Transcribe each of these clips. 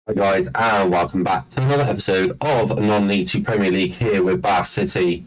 Hi guys, and welcome back to another episode of Non-League 2 Premier League here with Bath City,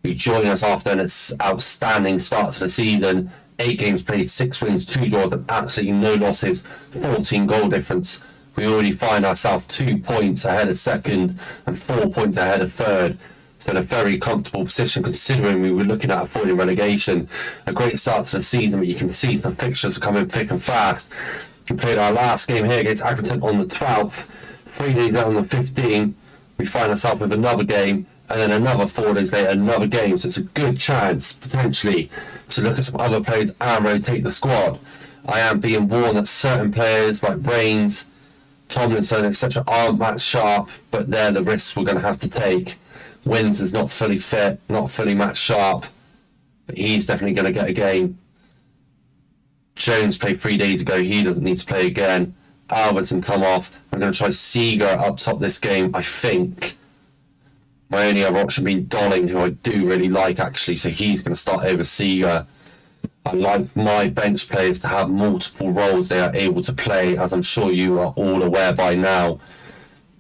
who join us after an outstanding start to the season. 8 games played, 6 wins, 2 draws, and absolutely no losses, 14 goal difference. We already find ourselves 2 points ahead of second and 4 points ahead of third. So in a very comfortable position considering we were looking at avoiding relegation. A great start to the season, but you can see some fixtures are coming thick and fast. We played our last game here against Accrington on the 12th. 3 days later on the 15th, we find ourselves with another game, and then another 4 days later, another game. So it's a good chance, potentially, to look at some other players and rotate the squad. I am being warned that certain players like Reigns, Tomlinson, etc. aren't that sharp, but they're the risks we're going to have to take. Wins is not fully fit, not fully match sharp, but he's definitely going to get a game. Jones played 3 days ago, he doesn't need to play again. Albertson come off. I'm going to try Seager up top this game, I think. My only other option being Dolling, who I do really like actually, so he's going to start over Seager. I like my bench players to have multiple roles they are able to play, as I'm sure you are all aware by now.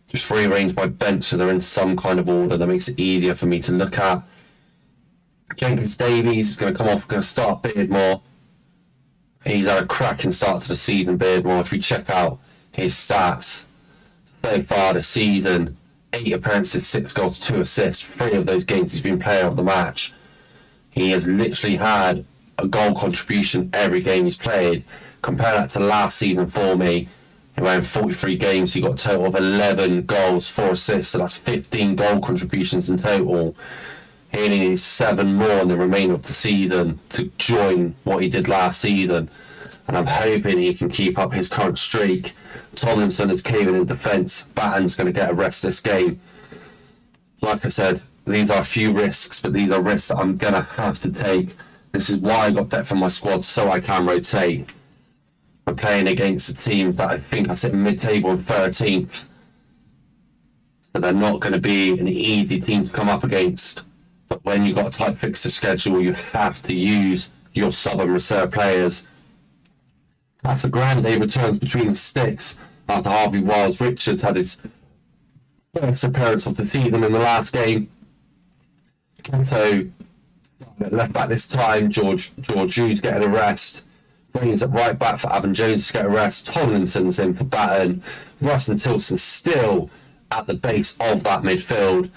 Just rearrange my bench so they're in some kind of order that makes it easier for me to look at. Jenkins Davies is going to come off, going to start Beardmore. He's had a cracking start to the season, Beardmore. If we check out his stats so far this season, 8 appearances, 6 goals, 2 assists. 3 of those games he's been player of the match. He has literally had a goal contribution every game he's played. Compare that to last season for me. In 43 games, he got a total of 11 goals, 4 assists, so that's 15 goal contributions in total. He only needs 7 more in the remainder of the season to join what he did last season. And I'm hoping he can keep up his current streak. Tomlinson is caving in defence. Batten's going to get a rest this game. Like I said, these are a few risks, but these are risks that I'm going to have to take. This is why I got depth in my squad, so I can rotate. We're playing against a team that I think I sit mid-table in 13th. So they're not going to be an easy team to come up against. But when you've got a tight fixture schedule, you have to use your sub and reserve players. That's a Grande returns between the sticks after Harvey Wiles Richards had his first appearance of the season in the last game. Kanto left back this time. George Jude's getting a rest. Reigns at right back for Evan Jones to get a rest. Tomlinson's in for Batten. Russ and Tilson still at the base of that midfield.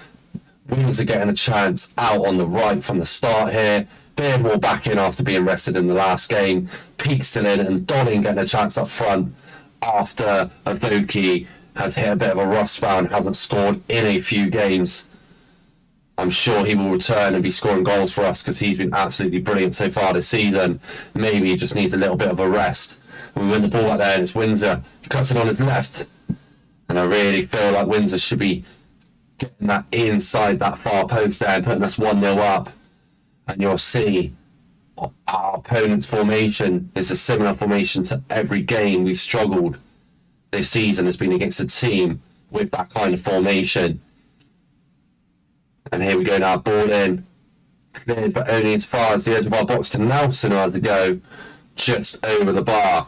Wings are getting a chance out on the right from the start here. Beardmore back in after being rested in the last game. Peake still in, and Dolling getting a chance up front after Avoki has hit a bit of a rust spell and hasn't scored in a few games. I'm sure he will return and be scoring goals for us because he's been absolutely brilliant so far this season. Maybe he just needs a little bit of a rest. We win the ball out there and it's Windsor. He cuts it on his left. And I really feel like Windsor should be getting that inside that far post there and putting us 1-0 up. And you'll see our opponent's formation is a similar formation to every game we've struggled this season has been against a team with that kind of formation. And here we go now, ball in. Cleared, but only as far as the edge of our box to Nelson, who has to go just over the bar.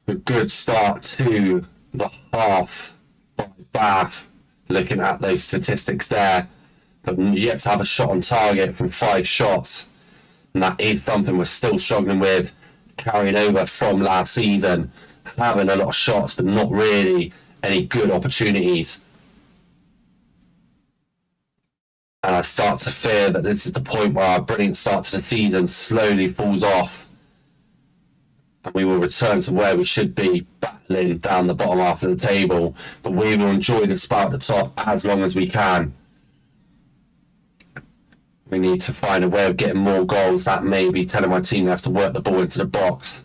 A good start to the half by Bath, looking at those statistics there. But yet to have a shot on target from 5 shots. And that East thumping we're still struggling with, carrying over from last season. Having a lot of shots, but not really any good opportunities. And I start to fear that this is the point where our brilliant start to the season slowly falls off. And we will return to where we should be, battling down the bottom half of the table. But we will enjoy the spot at the top as long as we can. We need to find a way of getting more goals. That may be telling my team they have to work the ball into the box.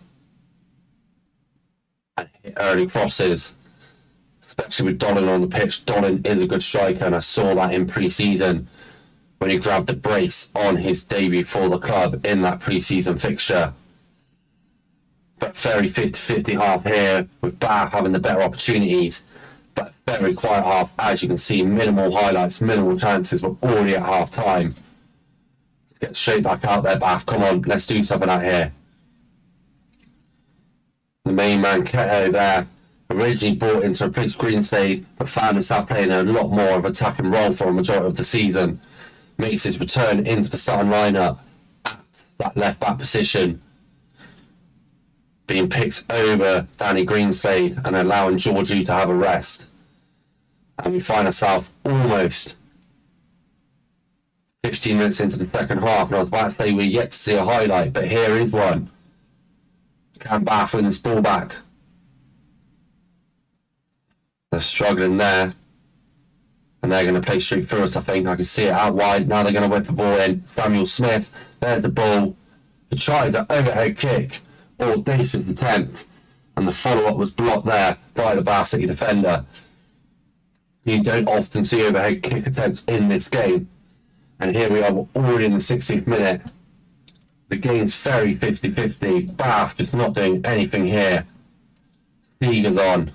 And hit early crosses. Especially with Dolin on the pitch. Dolin is a good striker, and I saw that in pre-season when he grabbed the brace on his debut for the club in that pre-season fixture. But very 50-50 half here, with Bath having the better opportunities, but very quiet half. As you can see, minimal highlights, minimal chances. We're already at half time. Let's get straight back out there, Bath. Come on, let's do something out here. The main man, Keto, there. Originally brought in to replace Greenslade, but found himself playing a lot more of an attacking role for a majority of the season. Makes his return into the starting lineup at that left back position, being picked over Danny Greenslade and allowing Georgiou to have a rest. And we find ourselves almost 15 minutes into the second half, and I was about to say we're yet to see a highlight, but here is one. Can Bath win this ball back? They're struggling there, and they're going to play straight through us. I think I can see it out wide. Now they're going to whip the ball in. Samuel Smith, there's the ball. He tried the overhead kick, audacious attempt, and the follow-up was blocked there by the Bath City defender. You don't often see overhead kick attempts in this game, and here we are, we're already in the 60th minute. The game's very 50-50. Bath just not doing anything here. Seeger's on.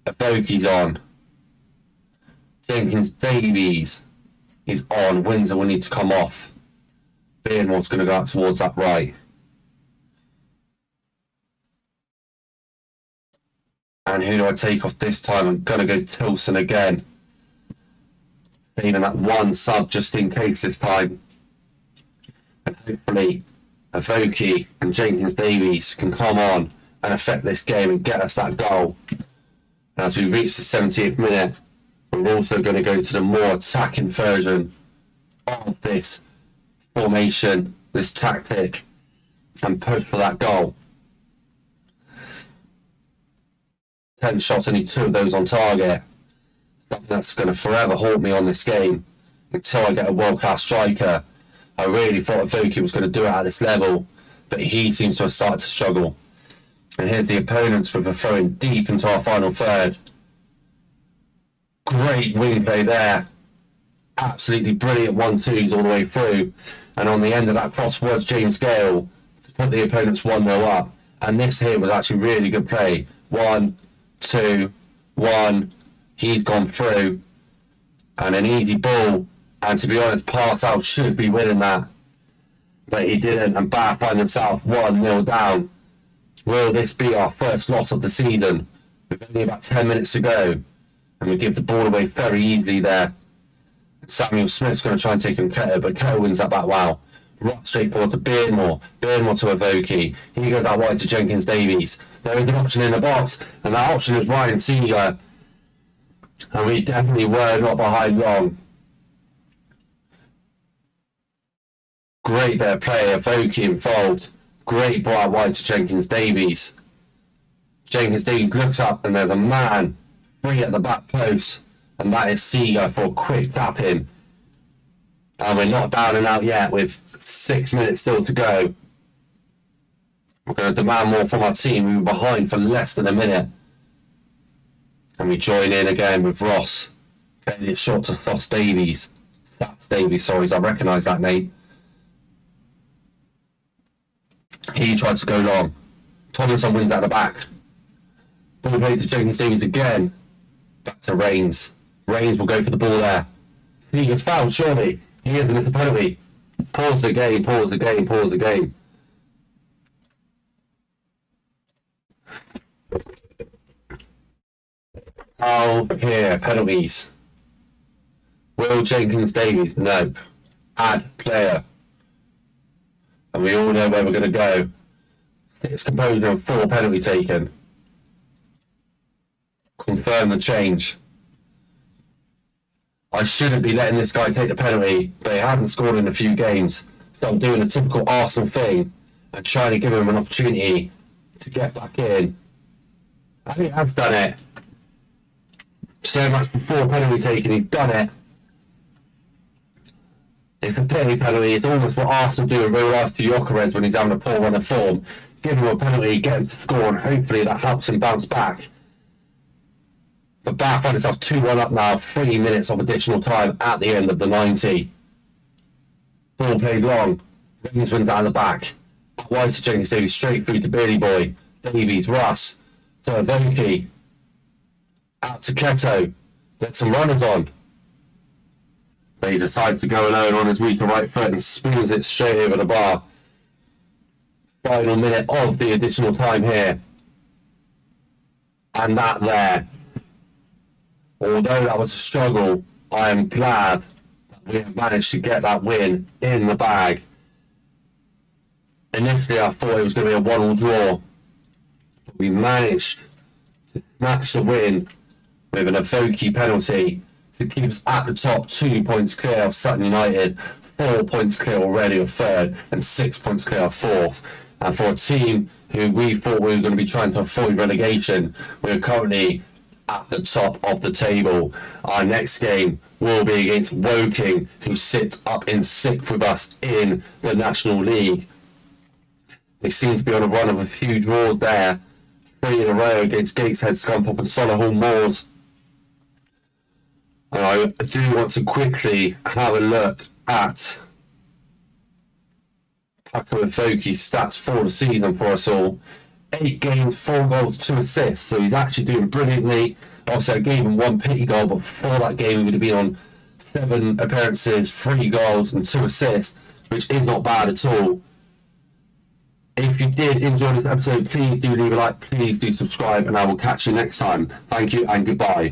Avoki's on. Jenkins Davies is on. Windsor will need to come off. Beardmore's going to go out towards that right. And who do I take off this time? I'm going to go Tilson again. Saving that one sub just in case this time. And hopefully Avoki and Jenkins Davies can come on and affect this game and get us that goal. And as we reach the 70th minute, we're also going to go to the more attacking version of this formation, this tactic, and push for that goal. 10 shots, only 2 of those on target. Something that's going to forever haunt me on this game until I get a world-class striker. I really thought Avoki was going to do it at this level, but he seems to have started to struggle. And here's the opponents with a throw-in deep into our final third. Great wing play there. Absolutely brilliant 1-2s all the way through. And on the end of that cross was James Gale to put the opponents 1-0 up. And this here was actually really good play. 1, 2, 1. He's gone through. And an easy ball. And to be honest, Partel should be winning that. But he didn't. And Bath find himself 1-0 down. Will this be our first loss of the season? With only about 10 minutes to go. And we give the ball away very easily there. Samuel Smith's going to try and take him Keto, but Keto wins that back well. Right straight forward to Beardmore. Beardmore to Avoki. He goes out wide to Jenkins Davies. There is an option in the box, and that option is Ryan Seeger. And we definitely were not behind long. Great bit of play. Avoki involved. Great ball out wide to Jenkins Davies. Jenkins Davies looks up, and there's a man free at the back post. And that is Seeger for a quick tap in. And we're not down and out yet with 6 minutes still to go. We're going to demand more from our team. We were behind for less than a minute. And we join in again with Ross. Getting it short to Thos Davies. Stats Davies, sorry, I recognise that name. He tries to go long. Tomlinson wins out the back. Ball played to Jenkins Davies again. Back to Rains. Rains will go for the ball there. He gets fouled, surely. He isn't at the penalty. Pause the game, pause the game, pause the game. Oh, here, penalties. Will Jenkins Davies? Nope. Add player. And we all know where we're going to go. 6 composure and 4 penalty taken. Confirm the change. I shouldn't be letting this guy take the penalty, but he hasn't scored in a few games. So I'm doing the typical Arsenal thing and trying to give him an opportunity to get back in. I think he has done it. So much before penalty taken, he's done it. It's a penalty penalty. It's almost what Arsenal do in real life to Gyökeres when he's having a poor run of form. Give him a penalty, get him to score, and hopefully that helps him bounce back. But Bath find itself 2-1 up now, 3 minutes of additional time at the end of the 90. Ball played long. Rains wins out of the back. Wide to Jenkins Davies, straight through to Billy Boy. Davies, Russ, to Avoki. Out to Keto. Let some runners on. But he decides to go alone on his weaker right foot and spoons it straight over the bar. Final minute of the additional time here. And that there, although that was a struggle, I am glad that we have managed to get that win in the bag. Initially, I thought it was going to be a 1-1 draw. But we managed to snatch the win with an Avoki penalty to keep us at the top, 2 points clear of Sutton United, 4 points clear already of third, and 6 points clear of fourth. And for a team who we thought we were going to be trying to avoid relegation, we're currently at the top of the table. Our next game will be against Woking, who sit up in sixth with us in the National League. They seem to be on a run of a few draws there, 3 in a row against Gateshead, Scunthorpe and Solihull Moors. And I do want to quickly have a look at Paco Avoki's stats for the season for us all. 8 games, 4 goals, 2 assists. So he's actually doing brilliantly. Obviously, I gave him 1 pity goal, but before that game, he would have been on 7 appearances, 3 goals, and 2 assists, which is not bad at all. If you did enjoy this episode, please do leave a like, please do subscribe, and I will catch you next time. Thank you and goodbye.